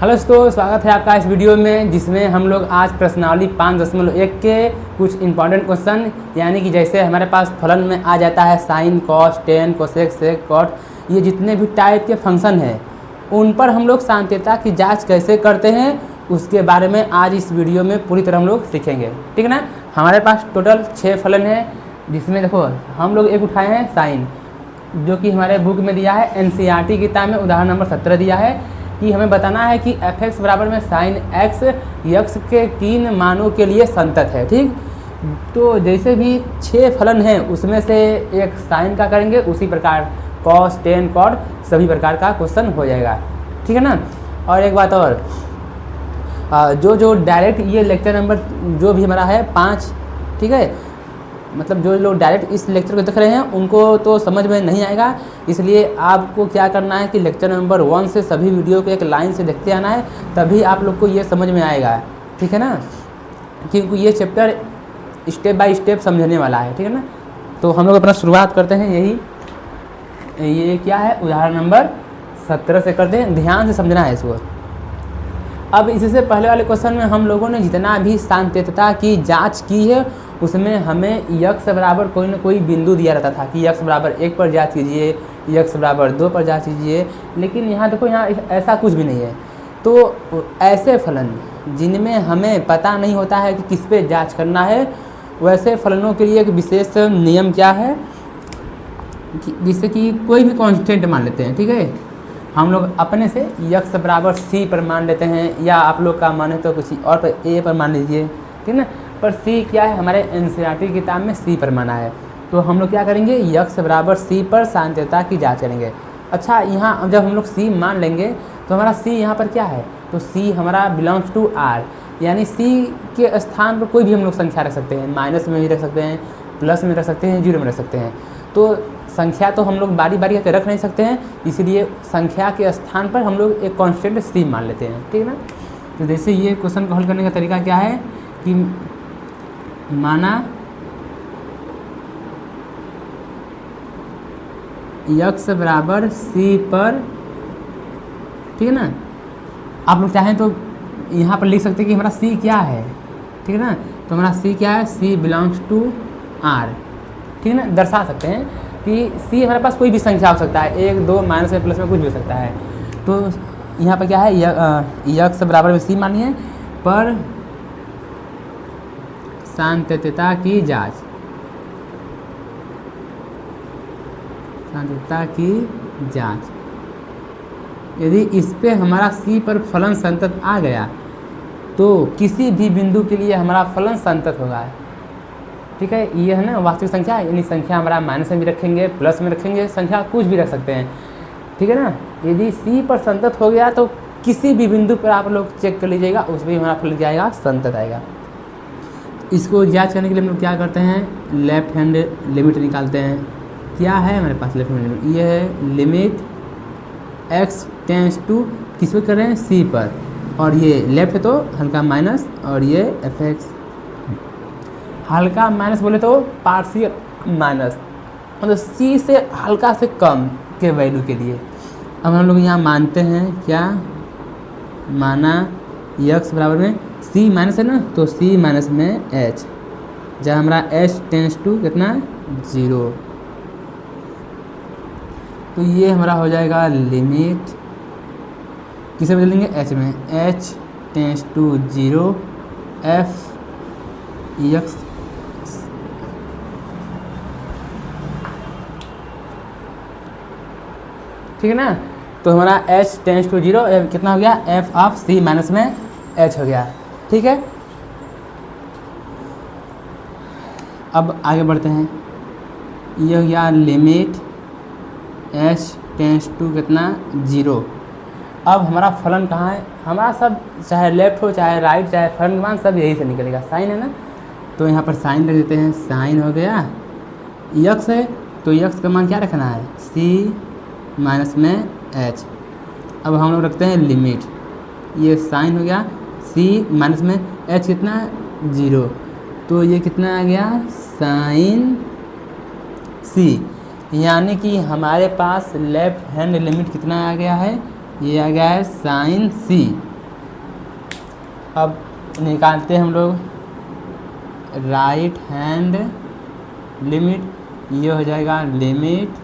Hello दोस्तों, स्वागत है आपका इस वीडियो में, जिसमें हम लोग आज प्रश्नावली 5.1 के कुछ इंपॉर्टेंट क्वेश्चन, यानी कि जैसे हमारे पास फलन में आ जाता है साइन, कॉस, टेन, कोसेक, सेक, कॉट, ये जितने भी टाइप के फंक्शन हैं उन पर हम लोग सांत्यता की जांच कैसे करते हैं उसके बारे में आज इस वीडियो में पूरी तरह हम लोग सीखेंगे। ठीक है ना। हमारे पास टोटल 6 फलन है, जिसमें देखो हम लोग एक उठाए हैं साइन, जो कि हमारे बुक में दिया है, एनसीईआरटी किताब में उदाहरण नंबर 17 दिया है कि हमें बताना है कि f(x) बराबर में साइन x यक्स के 3 मानों के लिए संतत है। ठीक, तो जैसे भी 6 फलन हैं उसमें से एक साइन का करेंगे, उसी प्रकार कॉस, टेन, कॉट सभी प्रकार का क्वेश्चन हो जाएगा। ठीक है ना। और एक बात और, जो डायरेक्ट ये लेक्चर नंबर जो भी हमारा है 5, ठीक है, मतलब जो लोग डायरेक्ट इस लेक्चर को देख रहे हैं उनको तो समझ में नहीं आएगा, इसलिए आपको क्या करना है कि लेक्चर नंबर 1 से सभी वीडियो को एक लाइन से देखते आना है, तभी आप लोग को ये समझ में आएगा। ठीक है ना, क्योंकि ये चैप्टर स्टेप बाय स्टेप समझने वाला है। ठीक है ना। तो हम लोग अपना शुरुआत करते हैं, ये क्या है, उदाहरण नंबर 17 से करते हैं, ध्यान से समझना है इसको। अब इससे पहले वाले क्वेश्चन में हम लोगों ने जितना भी सांत्यता की जांच की है उसमें हमें यक्स बराबर कोई ना कोई बिंदु दिया रहता था कि यक्स बराबर 1 पर जांच कीजिए, यक्स बराबर 2 पर जांच कीजिए, लेकिन यहाँ देखो यहाँ ऐसा कुछ भी नहीं है। तो ऐसे फलन जिनमें हमें पता नहीं होता है कि किस पे जांच करना है, वैसे फलनों के लिए एक विशेष नियम क्या है, जिससे कि कोई भी कांस्टेंट मान लेते हैं। ठीक है, हम लोग अपने से यक्स बराबर सी पर मान लेते हैं, या आप लोग का माने तो किसी और पर ए पर मान लीजिए। ठीक है ना। पर सी क्या है, हमारे एनसीईआरटी किताब में सी पर माना है, तो हम लोग क्या करेंगे, यक्स बराबर सी पर सांत्यता की जांच करेंगे। अच्छा, यहाँ जब हम लोग सी मान लेंगे तो हमारा सी यहाँ पर क्या है, तो सी हमारा बिलोंग्स टू आर, यानी सी के स्थान पर कोई भी हम लोग संख्या रख सकते हैं, माइनस में भी रख सकते हैं, प्लस में रख सकते हैं, जीरो में रख सकते हैं। तो संख्या तो हम लोग बारी बारी करके रख नहीं सकते हैं, इसलिए संख्या के स्थान पर हम लोग एक कांस्टेंट सी मान लेते हैं। ठीक है ना। तो जैसे ये क्वेश्चन को हल करने का तरीका क्या है कि माना यक्स बराबर सी पर, ठीक है ना, आप लोग चाहें तो यहाँ पर लिख सकते हैं कि हमारा सी क्या है। ठीक है ना। तो हमारा सी क्या है, सी बिलोंग्स टू आर। ठीक है ना, दर्शा सकते हैं कि सी हमारे पास कोई भी संख्या हो सकता है, 1, 2, माइनस में, प्लस में, कुछ भी हो सकता है। तो यहाँ पर क्या है, यक्स बराबर में सी मानिए पर सांत्यता की जांच, सांत्यता की जांच, यदि इस पे हमारा सी पर फलन संतत आ गया तो किसी भी बिंदु के लिए हमारा फलन संतत होगा। ठीक है, ये है ना वास्तविक संख्या, यानी संख्या हमारा माइनस में भी रखेंगे, प्लस में रखेंगे, संख्या कुछ भी रख सकते हैं। ठीक है ना। यदि सी पर संतत हो गया तो किसी भी बिंदु पर आप लोग चेक कर लीजिएगा, उसमें हमारा फलन क्या आएगा, संतत आएगा। इसको जांच करने के लिए हम लोग क्या करते हैं, लेफ्ट हैंड लिमिट निकालते हैं। क्या है हमारे पास लेफ्ट हैंड लिमिट, ये है लिमिट x टेंस टू किस पे कर रहे हैं, c पर, और ये लेफ्ट है तो हल्का माइनस, और ये fx, हल्का माइनस बोले तो पार्शियल माइनस, मतलब c से हल्का से कम के वैल्यू के लिए। अब हम लोग यहाँ मानते हैं क्या, माना x बराबर में c माइनस है ना, तो c माइनस में h, जहाँ हमारा h टेंस टू कितना, 0, तो ये हमारा हो जाएगा लिमिट, किसे बदलेंगे, h में, h tends to 0 f x, ठीक है ना। तो हमारा h टेंस टू 0 कितना हो गया, f ऑफ c माइनस में h हो गया। ठीक है। अब आगे बढ़ते हैं, ये हो गया लिमिट h टेंस टू कितना, 0। अब हमारा फलन कहाँ है, हमारा सब चाहे लेफ्ट हो चाहे राइट चाहे फलन का मान सब यही से निकलेगा, साइन है ना, तो यहाँ पर साइन रख देते हैं, साइन हो गया। यक्स है तो यक्स का मान क्या रखना है, c माइनस में h। अब हम लोग रखते हैं लिमिट, ये साइन हो गया, c माइनस में h कितना, 0, तो ये कितना आ गया, साइन c, यानी कि हमारे पास लेफ्ट हैंड लिमिट कितना आ गया है, ये आ गया है साइन सी। अब निकालते हैं हम लोग राइट हैंड लिमिट, ये हो जाएगा limit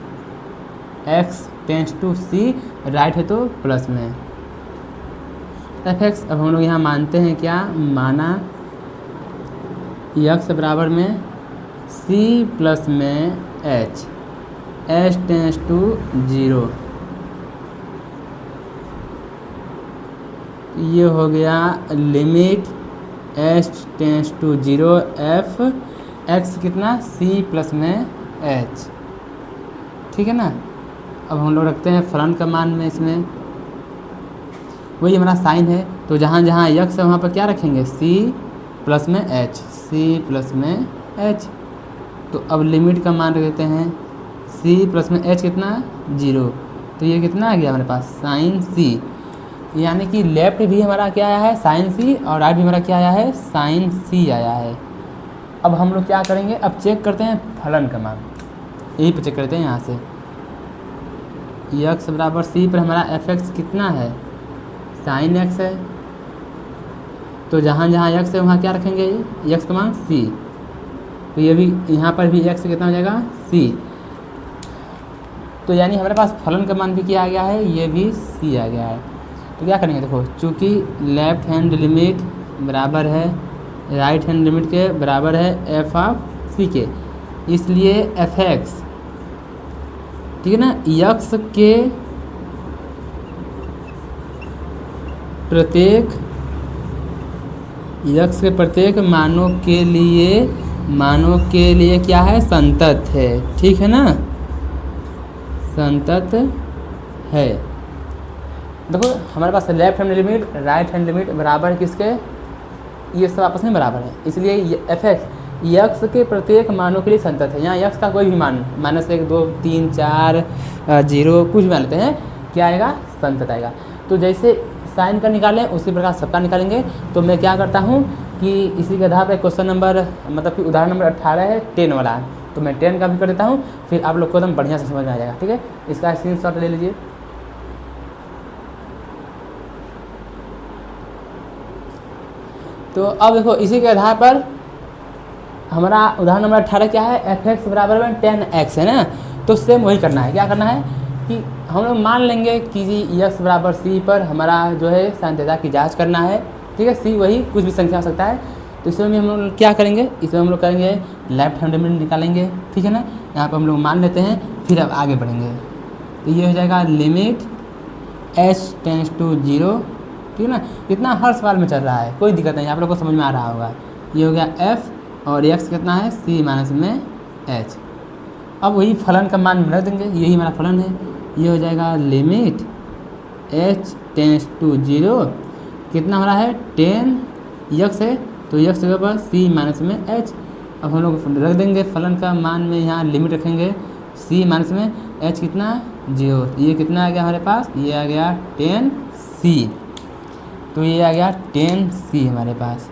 x tends to c, right है तो प्लस में fx। अब हम लोग यहाँ मानते हैं क्या, माना x बराबर में c प्लस में h, h टेंस टू 0, ये हो गया limit h tends to 0 f x कितना c प्लस में h, ठीक है ना। अब हम लोग रखते हैं फलन का मान में, इसमें वही हमारा साइन है तो जहाँ जहाँ x है वहाँ पर क्या रखेंगे c प्लस में h, c प्लस में h। तो अब लिमिट का मान रख देते हैं c प्लस में h कितना 0, तो ये कितना आ गया हमारे पास साइन c, यानी कि लेफ्ट भी हमारा क्या आया है साइन c और राइट भी हमारा क्या आया है साइन c आया है। अब हम लोग क्या करेंगे, अब चेक करते हैं फलन का मान, यही पर चेक करते हैं। यहाँ से x बराबर c पर हमारा fx कितना है साइन x है, तो जहाँ जहाँ x है वहाँ क्या रखेंगे x का मान c, तो ये भी यहाँ पर भी x कितना हो जाएगा c, तो यानी हमारे पास फलन का मान भी क्या आ गया है, ये भी c आ गया है। तो क्या करेंगे, देखो चूँकि लेफ्ट हैंड लिमिट बराबर है राइट हैंड लिमिट के बराबर है f ऑफ c के, इसलिए fx, ठीक है ना, x के प्रत्येक मानों के लिए क्या है संतत है, ठीक है ना, संतत है। देखो हमारे पास left hand limit right hand limit बराबर किसके, ये सब आपस में बराबर है, इसलिए fx x के प्रत्येक मानों के लिए संतत है। यहाँ x का कोई भी मान -1 2 3 4 0 कुछ भी मान लेते हैं, क्या आएगा संतत आएगा। तो जैसे साइन का निकालें उसी प्रकार सबका निकालेंगे। तो मैं क्या करता हूँ कि इसी के आधार पर क्वेश्चन नंबर मतलब कि उदाहरण नंबर 18 है 10 वाला है, तो मैं 10 का भी कर देता हूँ, फिर आप लोग को एकदम बढ़िया से समझ में आ जाएगा, ठीक है। इसका स्क्रीनशॉट ले लीजिए। तो अब देखो इसी के आधार पर हमारा उदाहरण नंबर 18 क्या है, fx बराबर में 10x है ना, तो सेम वही करना है। क्या करना है कि हम लोग मान लेंगे कि x बराबर c पर हमारा जो है साइन थीटा की जांच करना है, ठीक है। c वही कुछ भी संख्या हो सकता है, तो इसमें हम लोग क्या करेंगे, इसमें हम लोग करेंगे लेफ्ट हैंड लिमिट निकालेंगे, ठीक है ना। यहाँ पर हम लोग मान लेते हैं, फिर अब आगे बढ़ेंगे। तो ये हो जाएगा लिमिट h टेंस टू 0, ठीक है ना। इतना हर सवाल में चल रहा है, कोई दिक्कत नहीं, आप लोग को समझ में आ रहा होगा। ये हो गया f और x कितना है c माइनस में h। अब वही फलन का मान रख देंगे, यही हमारा फलन है। ये हो जाएगा लिमिट h टेंस टू 0, कितना हमारा है 10x है, तो x जगह पर c माइनस में h। अब हम लोग रख देंगे फलन का मान में, यहाँ लिमिट रखेंगे c माइनस में h कितना 0, ये कितना आ गया हमारे पास, ये आ गया 10c, तो ये आ गया 10c हमारे पास,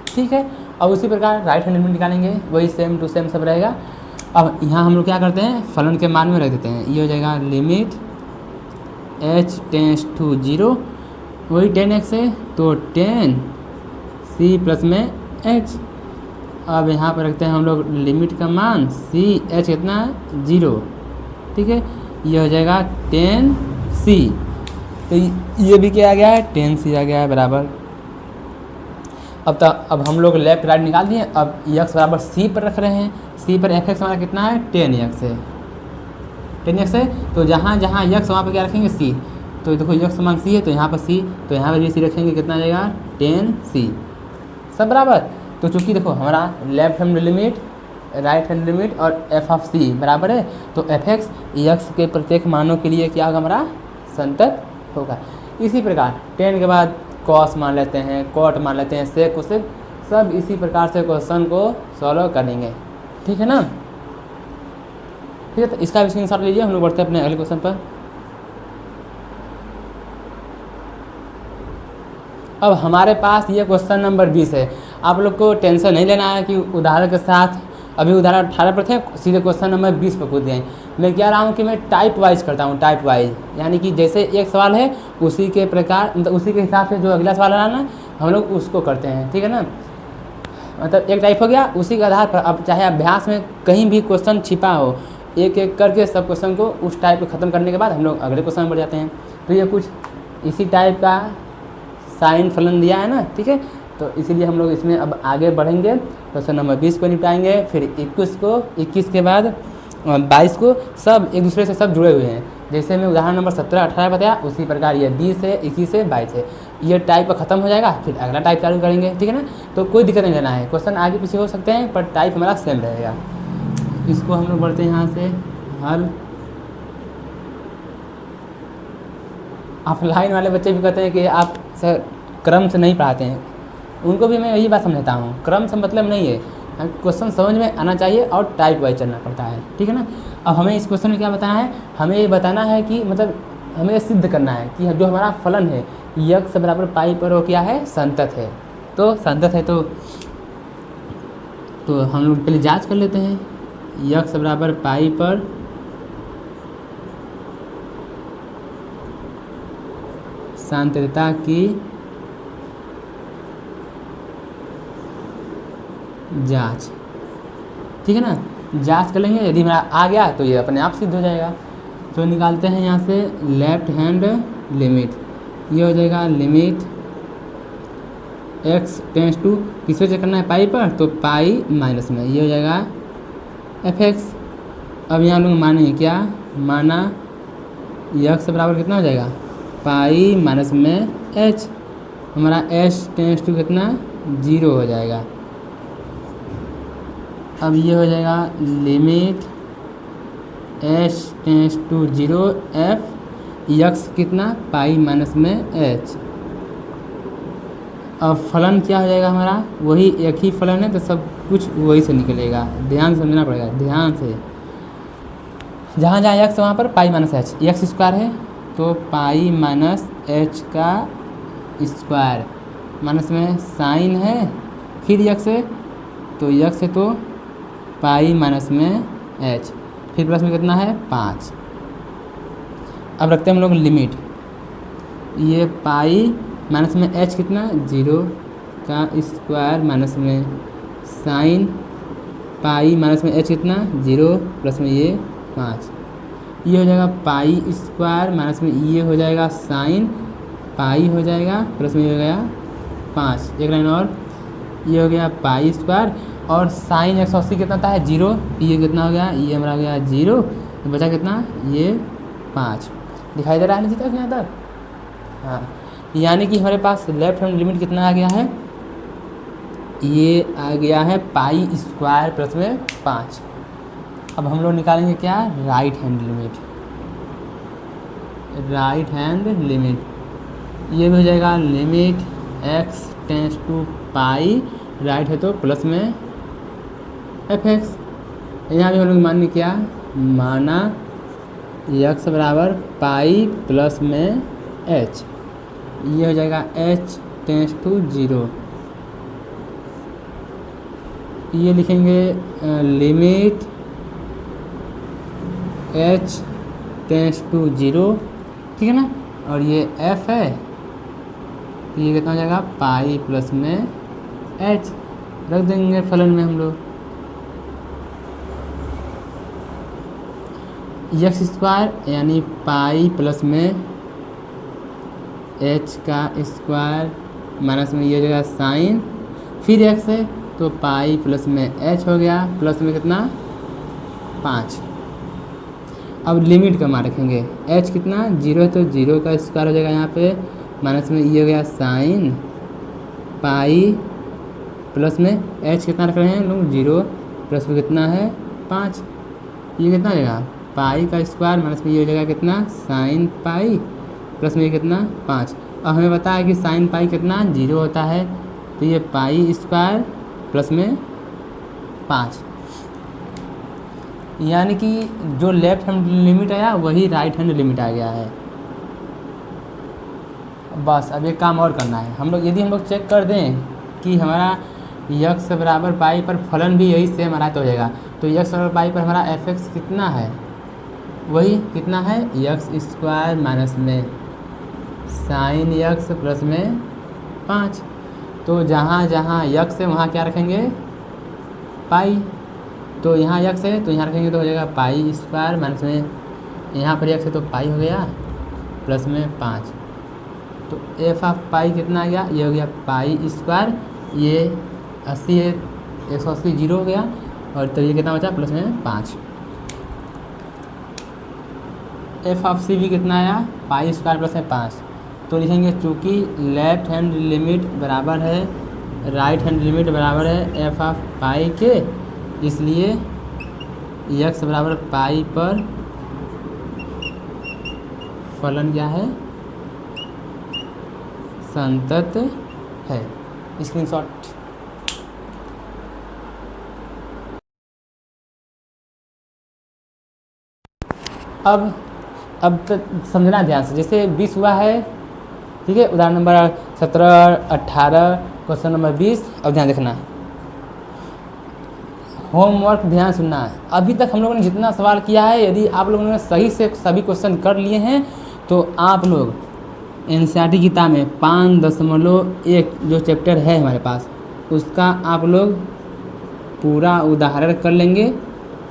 ठीक है। अब उसी प्रकार राइट हैंड लिमिट निकालेंगे, वही सेम टू सेम सब रहेगा। अब यहाँ हम लोग क्या करते हैं, फलन के मान में रख देते हैं। ये हो जाएगा लिमिट h टेंस टू 0, वही 10x है तो 10c प्लस में h। अब यहाँ पर रखते हैं हम लोग लिमिट का मान c, h कितना 0, ठीक है। ये हो जाएगा 10c, तो ये भी क्या आ गया है 10c आ गया है बराबर। अब हम लोग लेफ्ट राइट निकाल दिए। अब x बराबर c पर रख रहे हैं, c पर fx हमारा कितना है 10x है, 10x है, तो जहाँ जहाँ x वहाँ पर क्या रखेंगे c, तो देखो x समान c है तो यहाँ पर c, तो यहाँ पर भी c रखेंगे, कितना आ जाएगा 10c, सब बराबर। तो चूँकि देखो हमारा left hand limit right hand limit और f ऑफ c बराबर है, तो fx x के प्रत्येक मानों के लिए क्या होगा हमारा संतत होगा। इसी प्रकार 10 के बाद कॉस मान लेते हैं, कॉट मान लेते हैं, सेक कोसेक, सब इसी प्रकार से क्वेश्चन को सॉल्व करेंगे, ठीक है ना। ठीक है, तो इसका भी स्क्रीनशॉट लीजिए। हम लोग बढ़ते हैं अपने अगले क्वेश्चन पर। अब हमारे पास ये क्वेश्चन नंबर 20 है। आप लोग को टेंशन नहीं लेना है कि उदाहरण के साथ अभी उदाहरण 18 पर थे, सीधे क्वेश्चन नंबर 20 पर कूद गए। मैं कह रहा हूँ कि मैं टाइप वाइज करता हूँ, टाइप वाइज, यानी कि जैसे एक सवाल है उसी के प्रकार, मतलब उसी के हिसाब से जो अगला सवाल आना है हम लोग उसको करते हैं, ठीक है ना। मतलब एक टाइप हो गया, उसी के आधार पर अब चाहे अभ्यास में कहीं भी क्वेश्चन छिपा हो, एक एक करके सब क्वेश्चन को उस टाइप को ख़त्म करने के बाद हम लोग अगले क्वेश्चन में बढ़ जाते हैं। तो ये कुछ इसी टाइप का साइन फलन दिया है ना, ठीक है। तो इसीलिए हम लोग इसमें अब आगे बढ़ेंगे, क्वेश्चन नंबर 20 को निपटाएंगे, फिर 21 को, 21 के बाद 22 को, सब एक दूसरे से सब जुड़े हुए हैं। जैसे मैं उदाहरण नंबर 17 18 बताया, उसी प्रकार ये 20 है, 21 है, 22 है, ये टाइप का ख़त्म हो जाएगा, फिर अगला टाइप चालू करेंगे, ठीक है ना। तो कोई दिक्कत नहीं लेना है, क्वेश्चन आगे पीछे हो सकते हैं पर टाइप हमारा सेम रहेगा। इसको हम लोग बढ़ते हैं यहाँ से हल। ऑफलाइन वाले बच्चे भी कहते हैं कि आप सर क्रम से नहीं पढ़ाते हैं, उनको भी मैं यही बात समझाता हूँ, क्रम से मतलब नहीं है, क्वेश्चन समझ में आना चाहिए और टाइप वाइज चलना पड़ता है, ठीक है ना। अब हमें इस क्वेश्चन में क्या बताना है, हमें ये बताना है कि मतलब हमें सिद्ध करना है कि जो हमारा फलन है यक्स बराबर पाई पर वो क्या है, संतत है। तो संतत है तो हम लोग पहले जांच कर लेते हैं, यक्स बराबर पाई पर सांततता की जांच, ठीक है ना। जांच कर लेंगे, यदि हमारा आ गया तो ये अपने आप सिद्ध हो जाएगा। तो निकालते हैं यहाँ से लेफ्ट हैंड लिमिट, ये हो जाएगा लिमिट x टेंस टू किस वजह करना है, पाई पर, तो पाई माइनस में, ये हो जाएगा fx। अब यहाँ लोग मानेंगे क्या, माना x बराबर कितना हो जाएगा, पाई माइनस में h, हमारा h टेंस टू कितना 0 हो जाएगा। अब ये हो जाएगा limit h tends to 0 f x कितना, पाई माइनस में h। अब फलन क्या हो जाएगा हमारा, वही एक ही फलन है तो सब कुछ वही से निकलेगा, ध्यान से समझना पड़ेगा, ध्यान से। जहाँ जहाँ यक्स वहाँ पर pi minus h, x square है तो पाई माइनस h का स्क्वायर, माइनस में साइन है, फिर यक्स है तो यक्स है तो पाई माइनस में h, फिर प्लस में कितना है 5। अब रखते हैं हम लोग लिमिट, ये पाई माइनस में h कितना 0 का स्क्वायर माइनस में साइन पाई माइनस में h कितना 0 प्लस में ये 5, ये हो जाएगा पाई स्क्वायर माइनस में ये हो जाएगा साइन पाई हो जाएगा प्लस में ये हो गया 5, एक लाइन और, ये हो गया पाई स्क्वायर और साइन 180 कितना था है 0, ये कितना हो गया, ये हमारा हो गया 0, तो बचा कितना ये 5। दिखाई दे रहा है नीचे तक यहाँ तक, हाँ। यानी कि हमारे पास लेफ्ट हैंड लिमिट कितना आ गया है, ये आ गया है पाई स्क्वायर प्लस में 5। अब हम लोग निकालेंगे क्या, right hand limit, right hand limit, ये भी हो जाएगा limit x tends to pi, right है तो प्लस में fx। यहाँ भी हम लोग मानेंगे क्या, माना x बराबर पाई प्लस में h, ये हो जाएगा h टेंस टू 0, ये लिखेंगे लिमिट h टेंस टू 0, ठीक है ना। और ये f है तो ये कितना हो जाएगा पाई प्लस में h, रख देंगे फलन में हम लोग एक्स स्क्वायर यानी पाई प्लस में h का स्क्वायर माइनस में ये हो जाएगा साइन, फिर x है तो पाई प्लस में h हो गया, प्लस में कितना 5। अब लिमिट का मान रखेंगे, h कितना 0 है तो 0 का स्क्वायर हो जाएगा यहाँ पे, माइनस में ये हो गया साइन पाई प्लस में h कितना रख रहे हैं लोग 0, प्लस में कितना है 5, ये कितना हो जाएगा पाई का स्क्वायर माइनस में ये हो जाएगा कितना साइन पाई प्लस में ये कितना 5। अब हमें पता है कि साइन पाई कितना 0 होता है, तो ये पाई स्क्वायर प्लस में 5, यानी कि जो लेफ्ट हैंड लिमिट आया वही राइट हैंड लिमिट आ गया है। बस अब एक काम और करना है हम लोग, यदि हम लोग चेक कर दें कि हमारा यक्स बराबर पाई पर फलन भी यही सेम हमारा तो हो जाएगा। तो यक्स बराबर पाई पर हमारा एफ एक्स कितना है, वही कितना है यक्स स्क्वायर माइनस में साइन यक्स प्लस में 5। तो जहाँ जहाँ यक्स है वहाँ क्या रखेंगे पाई, तो यहाँ यक्स है तो यहाँ रखेंगे तो हो जाएगा पाई स्क्वायर माइनस में, यहाँ पर यक्स है तो पाई हो गया प्लस में 5। तो एफ ऑफ पाई कितना आ गया, ये हो गया पाई स्क्वायर, ये 80 है 180 जीरो हो गया, और तो ये कितना बचा प्लस में 5। एफ ऑफ सी भी कितना आया पाई स्क्वायर प्लस में 5। तो लिखेंगे चूँकि लेफ्ट हैंड लिमिट बराबर है राइट हैंड लिमिट बराबर है एफ ऑफ पाई के, इसलिए यक्स बराबर पाई पर फलन क्या है संतत है। स्क्रीनशॉट। अब तक समझना ध्यान से, जैसे 20 हुआ है, ठीक है, उदाहरण नंबर 17 18 क्वेश्चन नंबर 20। अब ध्यान देखना, होमवर्क ध्यान सुनना है। अभी तक हम लोगों ने जितना सवाल किया है, यदि आप लोगों ने सही से सभी क्वेश्चन कर लिए हैं तो आप लोग एनसीईआरटी किताब में 5.1 जो चैप्टर है हमारे पास, उसका आप लोग पूरा उदाहरण कर लेंगे।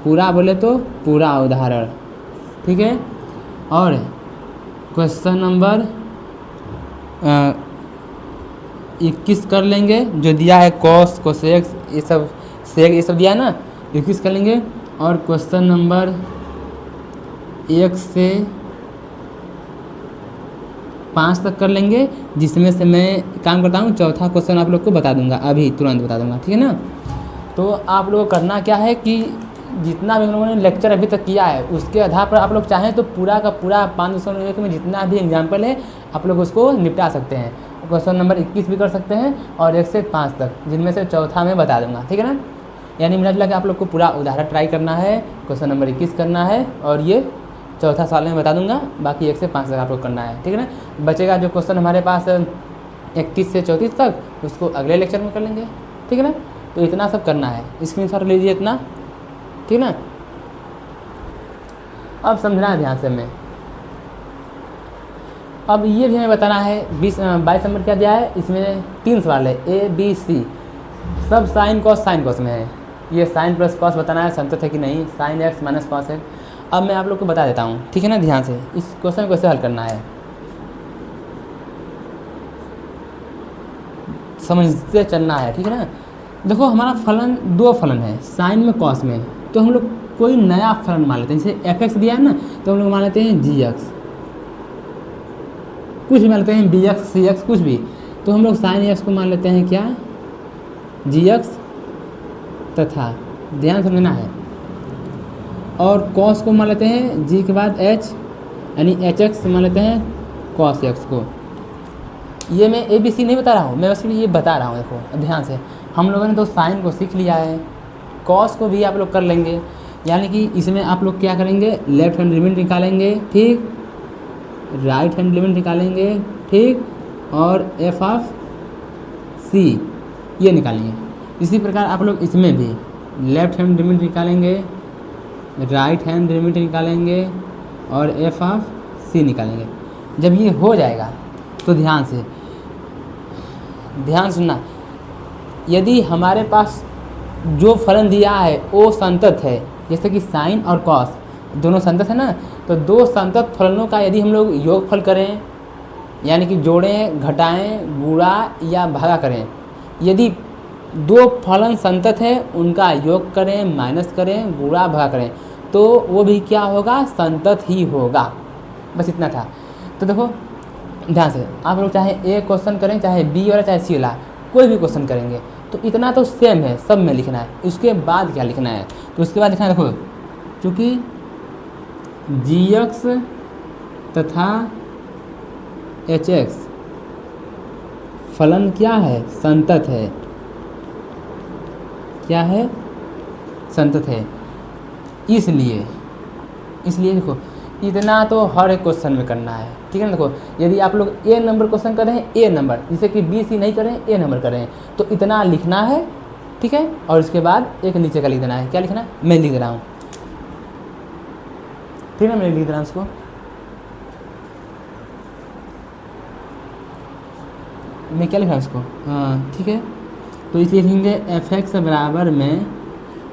पूरा बोले तो पूरा उदाहरण, ठीक है। और क्वेश्चन नंबर 21 कर लेंगे, जो दिया है कॉस कोसेक्स ये सब सेक ये सब दिया है ना, 21 कर लेंगे। और क्वेश्चन नंबर 1 से 5 तक कर लेंगे, जिसमें से मैं काम करता हूँ चौथा क्वेश्चन आप लोग को बता दूंगा, अभी तुरंत बता दूंगा, ठीक है ना। तो आप लोगों को करना क्या है कि जितना भी हम लोगों ने लेक्चर अभी तक किया है उसके आधार पर आप लोग चाहें तो पूरा का पूरा 5.1 में जितना भी एग्जाम्पल है आप लोग उसको निपटा सकते हैं। क्वेश्चन नंबर 21 भी कर सकते हैं और 1 से 5 तक, जिनमें से चौथा मैं बता दूंगा, ठीक है ना। यानी मिला जुला के आप लोग को पूरा उदाहरण ट्राई करना है, क्वेश्चन नंबर 21 करना है और ये चौथा साल में बता दूंगा, बाकी 1 से 5 तक आप लोग करना है, ठीक है ना। बचेगा जो क्वेश्चन हमारे पास 31 से 34 तक, उसको अगले लेक्चर में कर लेंगे, ठीक है ना। तो इतना सब करना है, स्क्रीनशॉट लीजिए इतना, ठीक है ना। अब समझना है ध्यान से मैं, अब ये भी हमें बताना है 22 नंबर क्या दिया है, इसमें 3 सवाल है A B C, सब साइन कॉस में है। ये साइन प्लस कॉस बताना है संतत है कि नहीं, साइन एक्स माइनस कॉस है। अब मैं आप लोग को बता देता हूँ, ठीक है ना। ध्यान से इस क्वेश्चन को कैसे हल करना है समझते चलना है, ठीक है ना। देखो हमारा फलन 2 फलन है, साइन में कॉस में, तो हम लोग कोई नया फलन मान लेते हैं। जैसे एफ एक्स दिया है ना, तो हम लोग मान लेते हैं जी एक्स, कुछ भी मान लेते हैं बी एक्स सी एक्स कुछ भी। तो हम लोग साइन एक्स को मान लेते हैं क्या जी एक्स, तथा ध्यान समझना है, और कॉस को मान लेते हैं जी के बाद एच, यानी एच एक्स मान लेते हैं कॉस एक्स को। ये मैं ए बी सी नहीं बता रहा हूँ, मैं बस ये बता रहा हूँ। देखो ध्यान से, हम लोगों ने तो साइन को सीख लिया है, कॉस को भी आप लोग कर लेंगे। यानी कि इसमें आप लोग क्या करेंगे, लेफ्ट हैंड लिमिट निकालेंगे, ठीक, राइट हैंड लिमिट निकालेंगे, ठीक, और एफ ऑफ सी ये निकालेंगे। इसी प्रकार आप लोग इसमें भी लेफ्ट हैंड लिमिट निकालेंगे, राइट हैंड लिमिट निकालेंगे और एफ ऑफ सी निकालेंगे। जब ये हो जाएगा तो ध्यान से ध्यान सुनना, यदि हमारे पास जो फलन दिया है वो संतत है, जैसे कि साइन और कॉस दोनों संतत है ना, तो 2 संतत फलनों का यदि हम लोग योगफल करें, यानी कि जोड़ें घटाएं गुणा या भागा करें, यदि 2 फलन संतत है उनका योग करें माइनस करें गुणा भागा करें, तो वो भी क्या होगा संतत ही होगा। बस इतना था। तो देखो ध्यान से, आप लोग चाहे ए क्वेश्चन करें, चाहे बी वाला चाहे सी वाला, कोई भी क्वेश्चन करेंगे तो इतना तो सेम है, सब में लिखना है। उसके बाद क्या लिखना है, तो उसके बाद लिखना है, देखो चूँकि जी एक्स तथा एच एक्स फलन क्या है संतत है, क्या है संतत है, इसलिए देखो इतना तो हर एक क्वेश्चन में करना है, ठीक है ना। देखो यदि आप लोग ए नंबर क्वेश्चन कर रहे हैं, ए नंबर, जैसे कि बी सी नहीं करें ए नंबर करें, तो इतना लिखना है ठीक है। और उसके बाद एक नीचे का लिख देना है, क्या लिखना है, मैं लिख दे रहा हूँ, ठीक है, मैं लिख दे रहा हूँ उसको। मैं क्या लिखा इसको, हाँ ठीक है। तो इसलिए लिखेंगे एफ एक्स बराबर में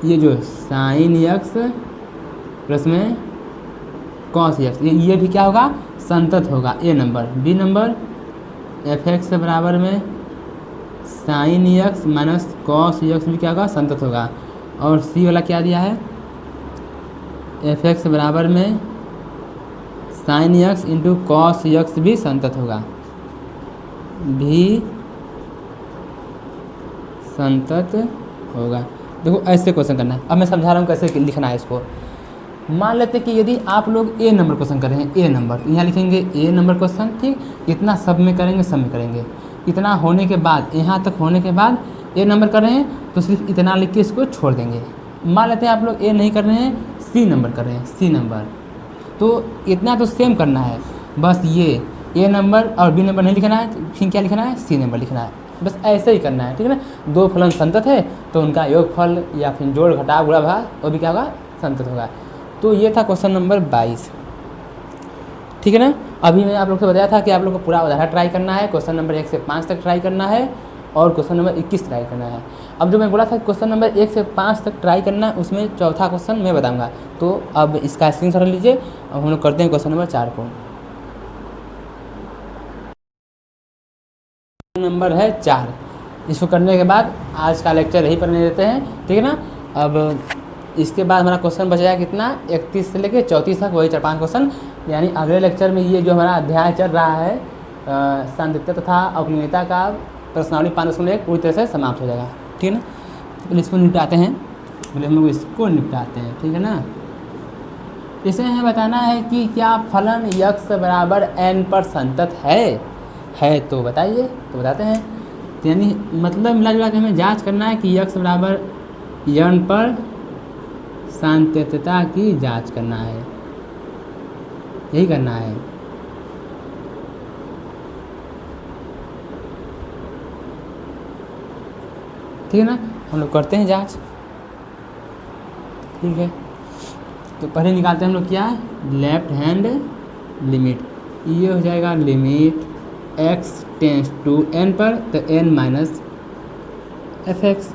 ये जो साइन यक्स प्लस में कॉस यक्स, ये भी क्या होगा, संतत होगा, A number. B number F X बराबर में sine x minus cos x भी क्या होगा, संतत होगा। और सी वाला क्या दिया है, एफ एक्स बराबर में sine x into cos x भी संतत होगा, भी संतत होगा। देखो ऐसे क्वेश्चन करना है। अब मैं समझा रहा हूँ कैसे लिखना है इसको। मान लेते हैं कि यदि आप लोग ए नंबर क्वेश्चन कर रहे हैं, ए नंबर, तो यहाँ लिखेंगे ए नंबर क्वेश्चन, ठीक। इतना सब में करेंगे, सब में करेंगे। इतना होने के बाद, यहाँ तक होने के बाद ए नंबर कर रहे हैं तो सिर्फ इतना लिख के इसको छोड़ देंगे। मान लेते हैं आप लोग ए नहीं कर रहे हैं, सी नंबर कर रहे हैं, सी नंबर, तो इतना तो सेम करना है, बस ये ए नंबर और बी नंबर नहीं लिखना है, फिर क्या लिखना है, सी नंबर लिखना है, बस ऐसे ही करना है, ठीक है ना। दो फलन संतत है तो उनका योगफल या फिर जोड़ घटाव गुणा भाग वो भी क्या होगा, संतत होगा। तो ये था क्वेश्चन नंबर 22, ठीक है ना। अभी मैं आप लोग से बताया था कि आप लोग को पूरा उदाहरण ट्राई करना है, क्वेश्चन नंबर 1 से 5 तक ट्राई करना है और क्वेश्चन नंबर 21 ट्राई करना है। अब जो मैं बोला था क्वेश्चन नंबर 1 से 5 तक ट्राई करना है, उसमें चौथा क्वेश्चन मैं बताऊंगा। तो अब इसका स्क्रीनशॉट लीजिए। अब हम लोग करते हैं क्वेश्चन नंबर 4 को। नंबर है 4। इसको करने के बाद आज का लेक्चर यहीं पर नहीं देते हैं, ठीक है ना। अब इसके बाद हमारा क्वेश्चन बच जाएगा कितना, 31 से लेकर 34 तक, वही 4-5 क्वेश्चन। यानी अगले लेक्चर में ये जो हमारा अध्याय चल रहा है सांतत्य तथा अवलिनीयता का प्रश्नावली 5.1 पूरी तरह से समाप्त हो जाएगा, ठीक है ना। पहले इसको निपटाते हैं, पहले हम लोग इसको निपटाते हैं, ठीक है ना। इसे हमें बताना है कि क्या फलन यक्स बराबर एन पर संतत है तो बताइए, तो बताते हैं। तो यानी मतलब मिला जुला के हमें जांच करना है कि यक्स बराबर एन पर सांतत्यता की जांच करना है, यही करना है। ठीक है ना, हम लोग करते हैं जांच, ठीक है। तो पहले निकालते हैं हम लोग क्या, लेफ्ट हैंड लिमिट। ये हो जाएगा limit x tends to n पर, तो n माइनस एफ एक्स।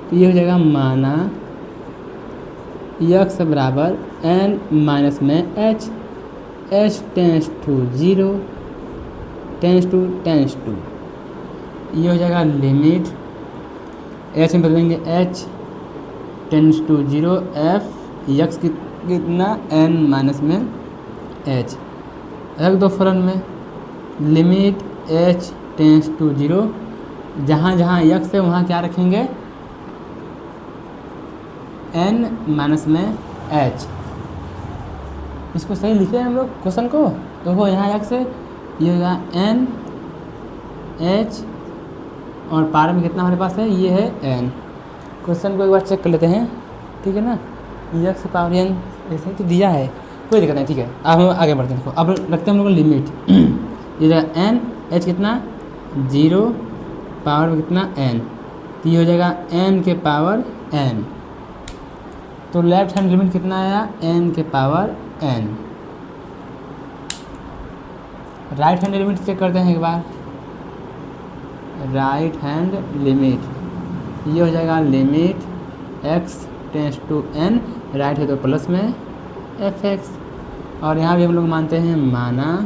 तो ये हो जाएगा माना यक्स बराबर n माइनस में h tends to 0 tends to. ये हो जाएगा लिमिट h में बदलेंगे h tends to 0 f x कितना n माइनस में h। रख दो फलन में लिमिट h टेंस टू 0, जहाँ जहाँ यक्स है वहाँ क्या रखेंगे, n माइनस में h। इसको सही लिखे हम लोग क्वेश्चन को, तो वो यहाँ यक्स है, ये होगा n h और पार में कितना हमारे पास है, ये है n। क्वेश्चन को एक बार चेक कर लेते हैं, ठीक है ना। यक्स पावर n ऐसे तो दिया है, कोई दिक्कत नहीं, ठीक है। अब हम आगे बढ़ते हैं। अब रखते हैं हम लोग लिमिट, ये जाएगा n h कितना 0 पावर में कितना n, तो ये हो जाएगा n के पावर n। तो लेफ्ट हैंड लिमिट कितना आया, n के power n। Right hand limit check करते हैं एक बार। राइट हैंड लिमिट ये हो जाएगा limit x tends to n, right है तो प्लस में एफ एक्स। और यहाँ भी हम लोग मानते हैं माना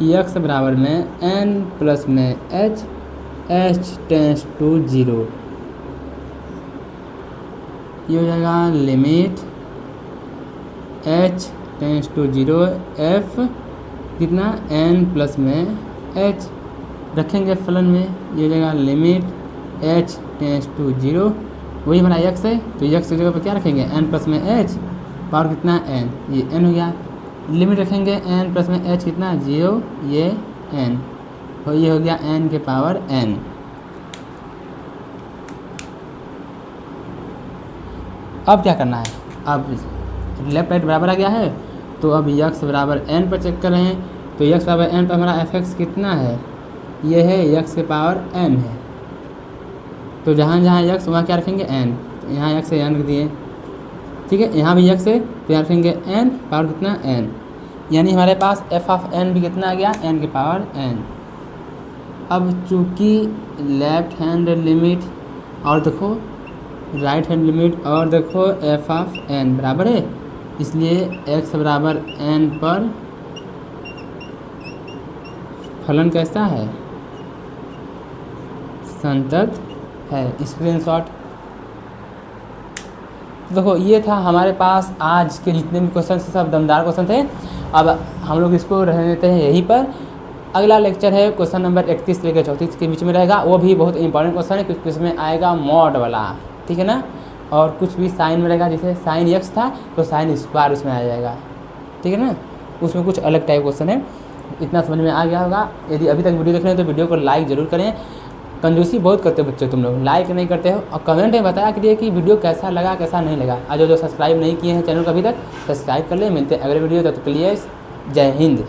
x बराबर में n प्लस में h टेंस टू 0। ये हो जाएगा limit h tends to 0 f कितना n प्लस में h रखेंगे फलन में। ये हो जाएगा लिमिट h टेंस टू 0, वही हमारा x है तो x की जगह पर क्या रखेंगे n प्लस में h, पावर कितना n, ये n हो गया। लिमिट रखेंगे n प्लस में h कितना 0, ये n, और ये हो गया n के पावर n। अब क्या करना है, अब लेफ्ट राइट बराबर आ गया है, तो अब x बराबर n पर चेक कर रहे हैं। तो x बराबर n पर हमारा एफ एक्स कितना है, ये है x के पावर n है, तो जहाँ जहाँ यक्स वहाँ क्या रखेंगे एन, तो यहाँ यक्स से एन रख दिए, ठीक है। यहाँ भी यक्स है तो यहाँ रखेंगे एन पावर कितना एन, यानी हमारे पास एफ ऑफ एन भी कितना आ गया एन के पावर एन। अब चूँकि लेफ्ट हैंड लिमिट और देखो राइट हैंड लिमिट और देखो एफ ऑफ एन बराबर है, इसलिए एक्स बराबर एन पर फलन कैसा है, संतत है। स्क्रीनशॉट। देखो ये था हमारे पास आज के जितने भी क्वेश्चन थे, सब दमदार क्वेश्चन थे। अब हम लोग इसको रहने देते हैं यहीं पर। अगला लेक्चर है क्वेश्चन नंबर 31 लेकर 34 के बीच में रहेगा, वो भी बहुत इंपॉर्टेंट क्वेश्चन है क्योंकि उसमें आएगा मॉड वाला, ठीक है ना। और कुछ भी साइन में रहेगा, जैसे साइन एक्स था तो साइन स्क्वायर उसमें आ जाएगा, ठीक है ना। उसमें कुछ अलग टाइप क्वेश्चन है। इतना समझ में आ गया होगा। यदि अभी तक वीडियो देख रहे हैं तो वीडियो को लाइक ज़रूर करें। कंजूसी बहुत करते हो बच्चे तुम लोग, लाइक नहीं करते हो। और कमेंट में बताया करिए कि वीडियो कैसा लगा कैसा नहीं लगा। आज जो सब्सक्राइब नहीं किए हैं चैनल को अभी तक सब्सक्राइब कर ले। मिलते हैं अगले वीडियो, तब तक के लिए जय हिंद।